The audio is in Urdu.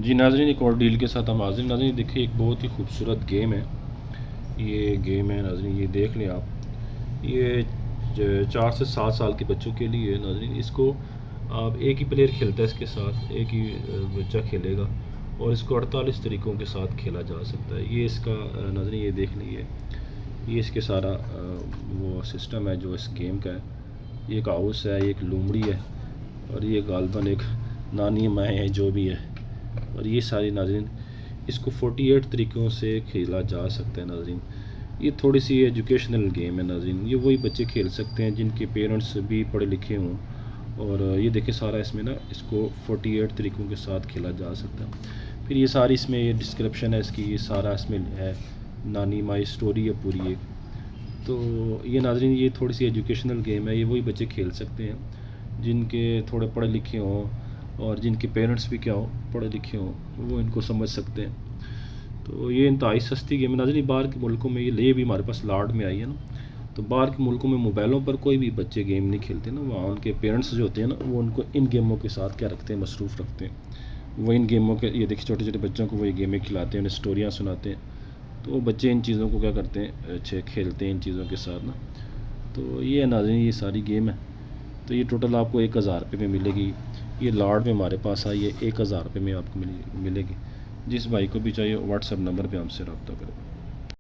جی ناظرین، ایک اور ڈیل کے ساتھ ہم حاضر ناظرین. دیکھیں، ایک بہت ہی خوبصورت گیم ہے. یہ گیم ہے ناظرین، یہ دیکھ لیں آپ. یہ 4 سے 7 سال کے بچوں کے لیے ناظرین. اس کو آپ ایک ہی پلیئر کھیلتا ہے، اس کے ساتھ ایک ہی بچہ کھیلے گا، اور اس کو 48 طریقوں کے ساتھ کھیلا جا سکتا ہے. یہ اس کا ناظرین یہ دیکھ لیجیے، یہ اس کے سارا وہ سسٹم ہے جو اس گیم کا ہے. یہ ایک ہاؤس ہے، یہ ایک لومڑی ہے، اور یہ غالباً ایک نانی ماں ہے جو بھی ہے. اور یہ ساری ناظرین اس کو 48 طریقوں سے کھیلا جا سکتا ہے ناظرین. یہ تھوڑی سی ایجوکیشنل گیم ہے ناظرین. یہ وہی بچے کھیل سکتے ہیں جن کے پیرنٹس بھی پڑھے لکھے ہوں. اور یہ دیکھیں سارا اس میں نا، اس کو 48 طریقوں کے ساتھ کھیلا جا سکتا ہے. پھر یہ ساری اس میں یہ ڈسکرپشن ہے اس کی، یہ سارا اس میں ہے. نانی مائی سٹوری ہے پوری ایک. تو یہ ناظرین یہ تھوڑی سی ایجوکیشنل گیم ہے. یہ وہی بچے کھیل سکتے ہیں جن کے تھوڑے پڑھے لکھے ہوں، اور جن کے پیرنٹس بھی کیا ہوں، پڑھے لکھے ہوں، وہ ان کو سمجھ سکتے ہیں. تو یہ انتہائی سستی گیم ہے ناظرین. باہر کے ملکوں میں یہ بھی ہمارے پاس لاٹ میں آئی ہے نا. تو باہر کے ملکوں میں موبائلوں پر کوئی بھی بچے گیم نہیں کھیلتے نا. وہاں ان کے پیرنٹس جو ہوتے ہیں نا، وہ ان کو ان گیموں کے ساتھ کیا رکھتے ہیں، مصروف رکھتے ہیں. وہ ان گیموں کے، یہ دیکھیں چھوٹے چھوٹے بچوں کو وہ یہ گیمیں کھلاتے ہیں، انہیں اسٹوریاں سناتے ہیں. تو وہ بچے ان چیزوں کو کیا کرتے ہیں، اچھے کھیلتے ہیں ان چیزوں کے ساتھ نا. تو یہ ہے ناظرین، یہ ساری گیم ہے. تو یہ ٹوٹل آپ کو 1000 روپے میں ملے گی. یہ لاٹ میں ہمارے پاس آئی ہے، 1000 روپے میں آپ کو ملے گی. جس بھائی کو بھی چاہیے واٹس ایپ نمبر پہ ہم سے رابطہ کریں.